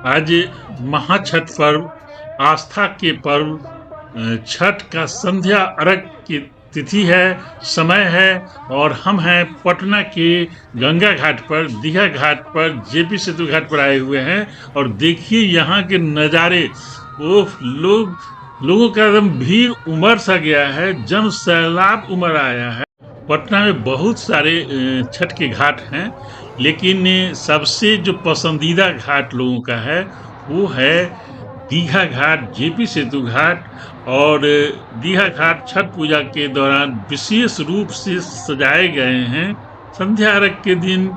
आज महाछठ पर्व, आस्था के पर्व, छठ का संध्या अर्घ की तिथि है, समय है और हम हैं पटना के गंगा घाट पर, दीघा घाट पर, जेपी सेतु घाट पर आए हुए हैं। और देखिए यहाँ के नज़ारे। वो लोगों का एकदम भीड़ उमड़ सा गया है, जन सैलाब उमड़ आया है। पटना में बहुत सारे छठ के घाट हैं, लेकिन सबसे जो पसंदीदा घाट लोगों का है वो है दीघा घाट, जेपी सेतु घाट। और दीघा घाट छठ पूजा के दौरान विशेष रूप से सजाए गए हैं। संध्या अर्घ के दिन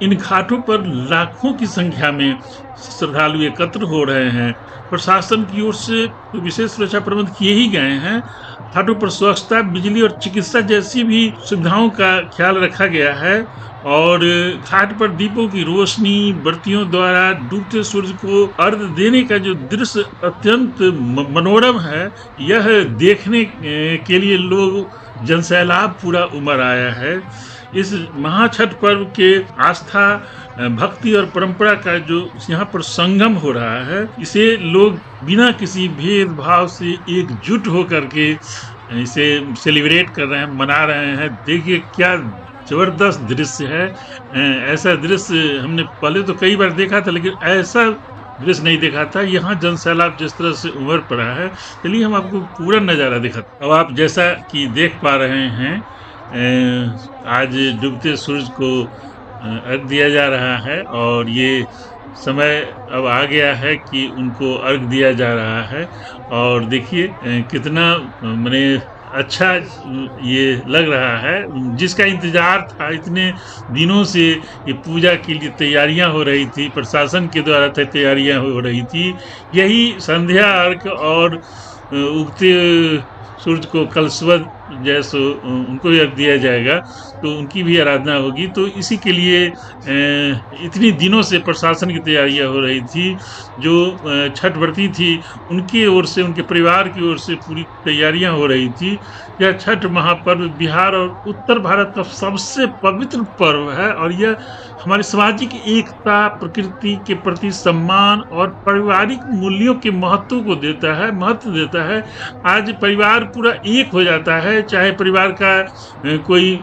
इन घाटों पर लाखों की संख्या में श्रद्धालु एकत्र हो रहे हैं। प्रशासन की ओर से विशेष सुरक्षा प्रबंध किए ही गए हैं। घाटों पर स्वच्छता, बिजली और चिकित्सा जैसी भी सुविधाओं का ख्याल रखा गया है। और घाट पर दीपों की रोशनी, बत्तियों द्वारा डूबते सूरज को अर्घ्य देने का जो दृश्य अत्यंत मनोरम है, यह देखने के लिए लोग जनसैलाब पूरा उमड़ आया है। इस महाछठ पर्व के आस्था, भक्ति और परंपरा का जो यहाँ पर संगम हो रहा है, इसे लोग बिना किसी भेदभाव से एकजुट होकर के इसे सेलिब्रेट कर रहे हैं, मना रहे हैं। देखिए क्या जबरदस्त दृश्य है। ऐसा दृश्य हमने पहले तो कई बार देखा था, लेकिन ऐसा दृश्य नहीं देखा था। यहाँ जनसैलाब जिस तरह से उमड़ पड़ा है, चलिए हम आपको पूरा नज़ारा दिखाते हैं। अब आप जैसा कि देख पा रहे हैं, आज डूबते सूरज को अर्घ दिया जा रहा है और ये समय अब आ गया है कि उनको अर्घ दिया जा रहा है। और देखिए कितना माने अच्छा ये लग रहा है। जिसका इंतजार था इतने दिनों से, ये पूजा के लिए तैयारियां हो रही थी, प्रशासन के द्वारा तैयारियां हो रही थी। यही संध्या अर्घ और उगते सूरज को कल सुबह जैसो उनको भी अर्घ दिया जाएगा, तो उनकी भी आराधना होगी। तो इसी के लिए इतनी दिनों से प्रशासन की तैयारियां हो रही थी। जो छठ व्रती थी उनकी ओर से, उनके परिवार की ओर से पूरी तैयारियां हो रही थी। यह छठ महापर्व बिहार और उत्तर भारत का सबसे पवित्र पर्व है और यह हमारी सामाजिक एकता, प्रकृति के प्रति सम्मान और पारिवारिक मूल्यों के महत्व देता है। आज परिवार पूरा एक हो जाता है, चाहे परिवार का कोई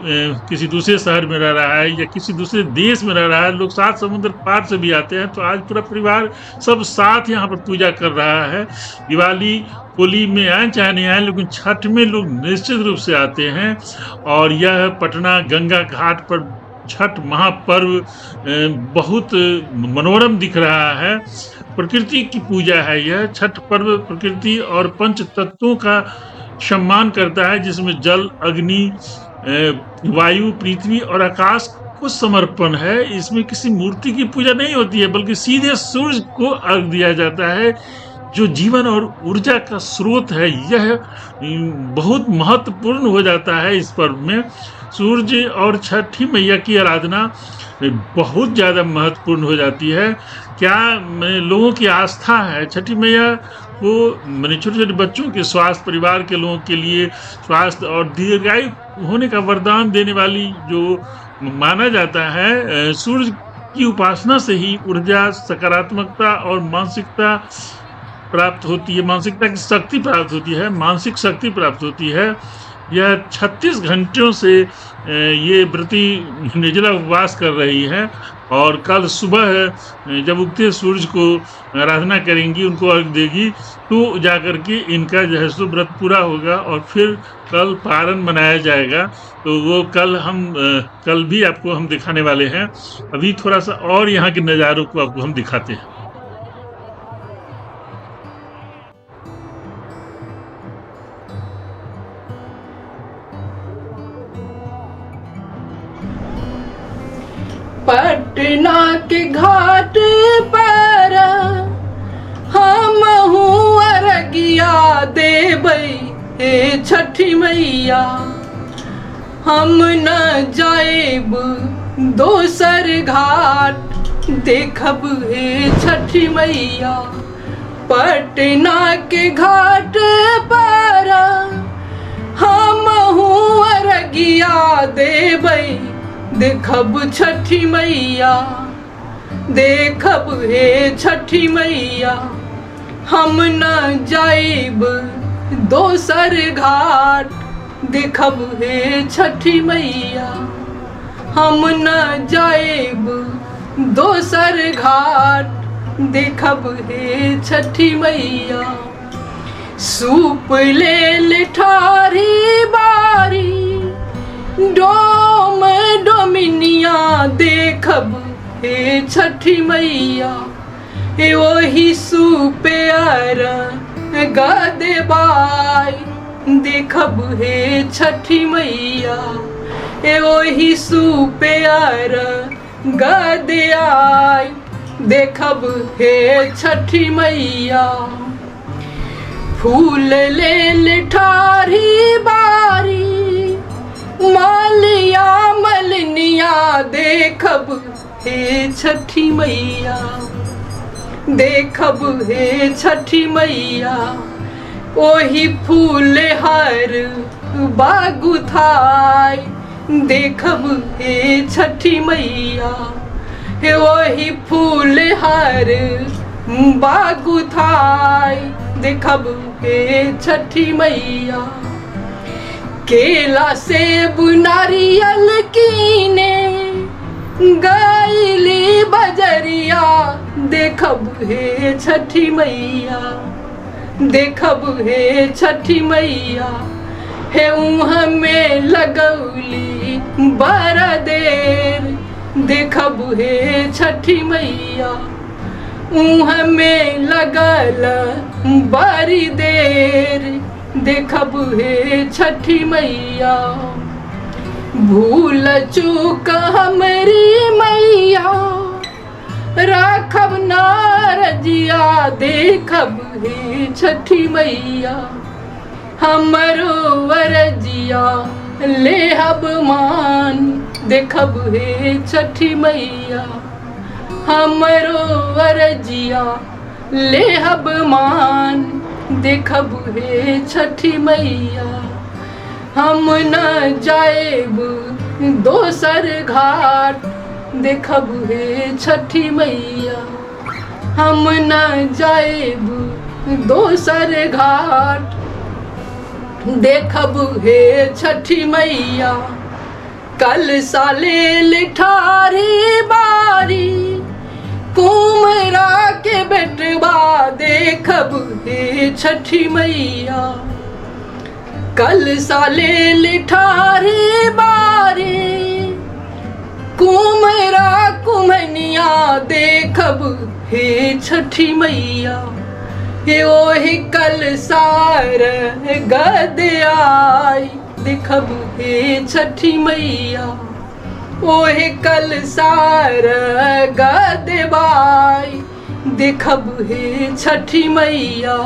किसी दूसरे शहर में रह रहा है या किसी दूसरे देश में रह रहा है, लोग 7 समुद्र पार से भी आते हैं, तो आज पूरा परिवार सब साथ यहाँ पर पूजा कर रहा है। दिवाली, होली में आए चाहे नहीं आए, लेकिन छठ में लोग निश्चित रूप से आते हैं। और यह पटना गंगा घाट पर छठ महापर्व बहुत मनोरम दिख रहा है। प्रकृति की पूजा है यह छठ पर्व। प्रकृति और पंच तत्वों का सम्मान करता है, जिसमें जल, अग्नि, वायु, पृथ्वी और आकाश को समर्पण है। इसमें किसी मूर्ति की पूजा नहीं होती है, बल्कि सीधे सूर्य को अर्घ दिया जाता है, जो जीवन और ऊर्जा का स्रोत है। यह बहुत महत्वपूर्ण हो जाता है इस पर्व में। सूर्य और छठी मैया की आराधना बहुत ज़्यादा महत्वपूर्ण हो जाती है। क्या लोगों की आस्था है छठी मैया को, मैंने छोटे छोटे बच्चों के स्वास्थ्य, परिवार के लोगों के लिए स्वास्थ्य और दीर्घायु होने का वरदान देने वाली जो माना जाता है। सूर्य की उपासना से ही ऊर्जा, सकारात्मकता और मानसिकता प्राप्त होती है, मानसिकता की शक्ति प्राप्त होती है, मानसिक शक्ति प्राप्त होती है। यह 36 घंटों से ये व्रती निर्जला उपवास कर रही है और कल सुबह जब उगते सूरज को आराधना करेंगी, उनको अर्घ देगी, तो जाकर के इनका जो है सो व्रत पूरा होगा और फिर कल पारण मनाया जाएगा। तो वो कल भी आपको हम दिखाने वाले हैं। अभी थोड़ा सा और यहाँ के नज़ारों को आपको हम दिखाते हैं। पटना के घाट पर हमहू अरगिया देबै हे छठी मैया। हम न जाएब दोसर घाट देखब हे छठी मैया। पटना के घाट पर हमहू अरगिया देबै देखब छठी मैया। देखब हे छठी मैया हम न जाइब दोसर घाट। देखब हे छठी मैया हम न जाइब दोसर घाट। देखब हे छठी मैया सूप ले ठारी बारी डोम डोमिनिया। देखब हे छठी मैया हे वही सूपे गदे बाई। देखब हे छठी मैया हे वही सूपे गदे आई। देखब हे छठी मैया फूल ले ठारी बारी मालिया मलनिया। देखब हे छठी मैया देखब हे छठी मैया ओही फूल हर बागु थाई। देखब हे छठी मैया हे वही फूल हर बागु थाई। देखब हे छठी मैया केला सेब नारियल कीने गईली बजरिया। देखब हे छठी मैया देखब हे छठी मैया हे उहाँ में लगौली बड़ा देर। देखब हे छठी मैया उहाँ में लगल बड़ी देर। देखब हे छठी मैया भूल चूक हमरी मैया राखब नारजिया। देखब हे छठी मैया हमरो वरजिया लेहब मान। देखब हे छठी मैया हमरो वरजिया लेहब मान। देखब हे छठी मैया हम न जाइब दोसर घाट। देखब हे छठी मैया हम न जाइब दोसर घाट। देखब हे छठी मैया कल साले ठारी बारी कुमरा के बेटवा। देखब हे छठी मैया कल साले ठारी बारी कुमरा कुमनिया। देखब हे छठी मैया हे ओही कल सार गदे आई। देखब हे छठी मैया ओहे कल सार गदे बाई। देखब हे छठी मैया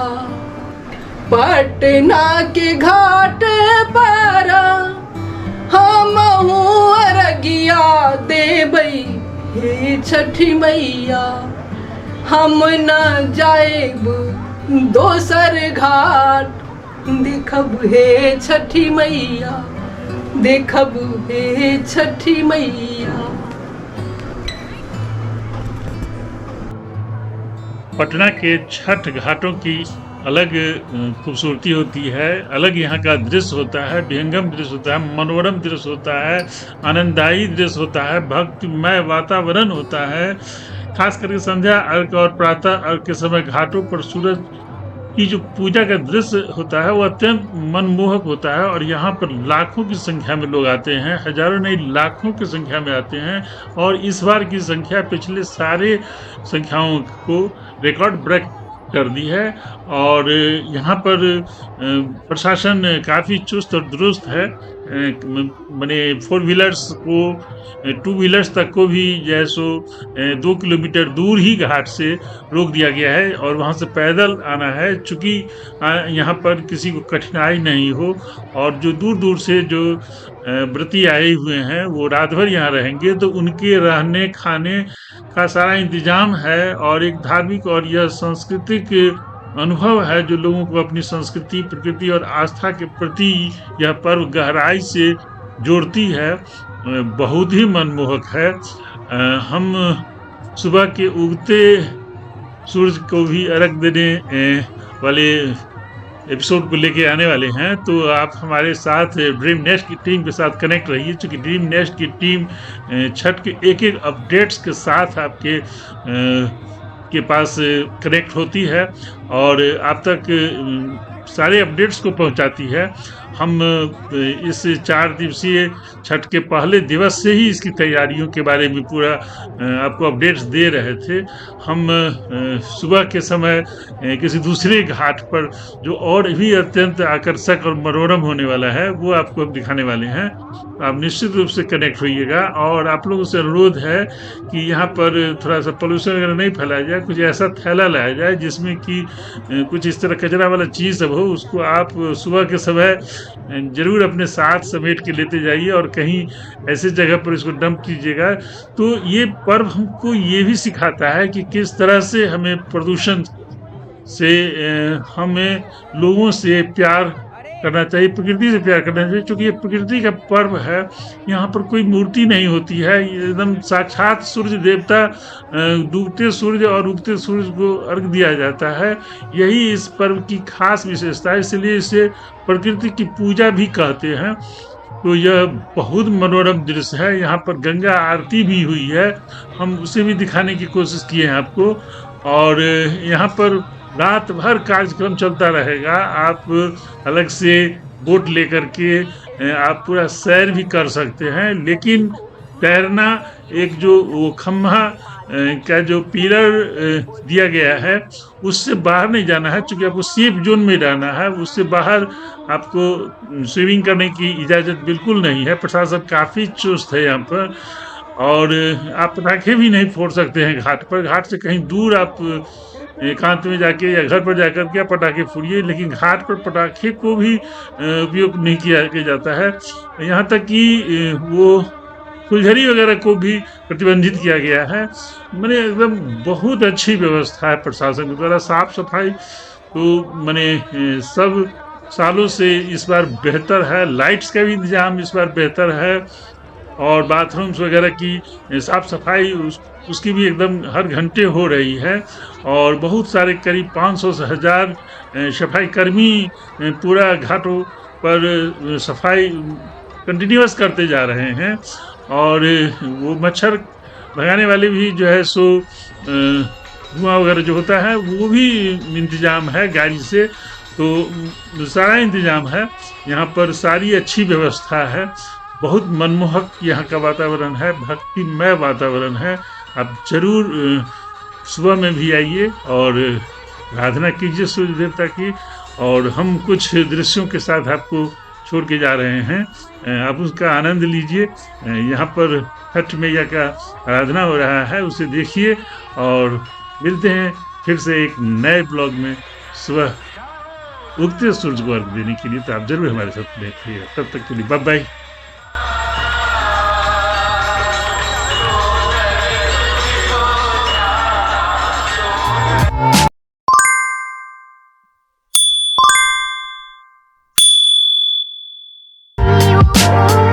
पटना के घाट पर हम अरगिया देबई। हे छठी मैया हम न जाइब दोसर घाट। देखब हे छठी मैया देखब हे छठी मैया। पटना के छठ घाटों की अलग खूबसूरती होती है, अलग यहाँ का दृश्य होता है, विहंगम दृश्य होता है, मनोरम दृश्य होता है, आनंददायी दृश्य होता है, भक्तिमय वातावरण होता है। खास करके संध्या अर्घ और प्रातः अर्घ के समय घाटों पर सूरज की जो पूजा का दृश्य होता है वो अत्यंत मनमोहक होता है। और यहाँ पर लाखों की संख्या में लोग आते हैं, हजारों नहीं लाखों की संख्या में आते हैं। और इस बार की संख्या पिछले सारे संख्याओं को रिकॉर्ड ब्रेक कर दी है। और यहाँ पर प्रशासन काफ़ी चुस्त और दुरुस्त है। मैंने 4 व्हीलर्स को 2 व्हीलर्स तक को भी जैसो 2 किलोमीटर दूर ही घाट से रोक दिया गया है और वहाँ से पैदल आना है, चूँकि यहाँ पर किसी को कठिनाई नहीं हो। और जो दूर दूर से जो व्रती आए हुए हैं वो रात भर यहाँ रहेंगे, तो उनके रहने खाने का सारा इंतजाम है। और एक धार्मिक और यह सांस्कृतिक अनुभव है जो लोगों को अपनी संस्कृति, प्रकृति और आस्था के प्रति यह पर्व गहराई से जोड़ती है। बहुत ही मनमोहक है। हम सुबह के उगते सूरज को भी अर्घ देने वाले एपिसोड को लेके आने वाले हैं। तो आप हमारे साथ ड्रीम नेस्ट की टीम के साथ कनेक्ट रहिए, क्योंकि ड्रीम नेस्ट की टीम छठ के एक अपडेट्स के साथ आपके के पास कनेक्ट होती है और आप तक सारे अपडेट्स को पहुंचाती है। हम इस 4 दिवसीय छठ के पहले दिवस से ही इसकी तैयारियों के बारे में पूरा आपको अपडेट्स दे रहे थे। हम सुबह के समय किसी दूसरे घाट पर जो और भी अत्यंत आकर्षक और मनोरम होने वाला है वो आपको हम दिखाने वाले हैं। आप निश्चित रूप से कनेक्ट होइएगा और आप लोगों से अनुरोध है कि यहाँ पर थोड़ा सा पोल्यूशन वगैरह नहीं फैलाया जाए, कुछ ऐसा थैला लाया जाए जिसमें कि कुछ इस तरह कचरा वाला चीज़ सब हो, उसको आप सुबह के समय जरूर अपने साथ समेट के लेते जाइए और कहीं ऐसे जगह पर इसको डंप कीजिएगा। तो ये पर्व हमको ये भी सिखाता है कि किस तरह से हमें प्रदूषण से हमें लोगों से प्यार करना चाहिए, प्रकृति से प्यार करना चाहिए, क्योंकि ये प्रकृति का पर्व है। यहाँ पर कोई मूर्ति नहीं होती है, एकदम साक्षात सूर्य देवता डूबते सूर्य और उगते सूर्य को अर्घ दिया जाता है। यही इस पर्व की खास विशेषता है, इसलिए इसे प्रकृति की पूजा भी कहते हैं। तो यह बहुत मनोरम दृश्य है। यहाँ पर गंगा आरती भी हुई है, हम उसे भी दिखाने की कोशिश किए हैं आपको। और यहाँ पर रात भर कार्यक्रम चलता रहेगा। आप अलग से बोट लेकर के आप पूरा सैर भी कर सकते हैं, लेकिन तैरना एक जो वो खम्भा का जो पिलर दिया गया है उससे बाहर नहीं जाना है, क्योंकि आपको सेफ जोन में रहना है। उससे बाहर आपको स्विमिंग करने की इजाज़त बिल्कुल नहीं है। प्रशासन काफ़ी चुस्त है यहाँ पर। और आप पटाखे भी नहीं फोड़ सकते हैं घाट पर। घाट से कहीं दूर आप एकांत में जाके या घर पर जाकर के पटाखे फोड़िए, लेकिन घाट पर पटाखे को भी उपयोग नहीं किया जाता है। यहाँ तक कि वो फुलझड़ी वगैरह को भी प्रतिबंधित किया गया है। मैंने एकदम बहुत अच्छी व्यवस्था है प्रशासन के द्वारा। साफ सफाई तो मैंने सब सालों से इस बार बेहतर है। लाइट्स का भी इंतजाम इस बार बेहतर है और बाथरूम्स वगैरह की साफ सफाई उसकी भी एकदम हर घंटे हो रही है। और बहुत सारे करीब 500 से 1000 सफाई कर्मी पूरा घाटों पर सफाई कंटिन्यूअस करते जा रहे हैं। और वो मच्छर भगाने वाले भी जो है सो धुआं वगैरह जो होता है वो भी इंतजाम है गाड़ी से। तो सारा इंतजाम है यहाँ पर, सारी अच्छी व्यवस्था है। बहुत मनमोहक यहाँ का वातावरण है, भक्तिमय वातावरण है। आप जरूर सुबह में भी आइए और आराधना कीजिए सूर्य देवता की। और हम कुछ दृश्यों के साथ आपको छोड़ के जा रहे हैं, आप उसका आनंद लीजिए। यहाँ पर छठ मैया का आराधना हो रहा है, उसे देखिए। और मिलते हैं फिर से एक नए ब्लॉग में सुबह उगते सूरज को अर्घ देने के लिए। तो आप जरूर हमारे साथ देखिए। तब तक के लिए बाय बाय। you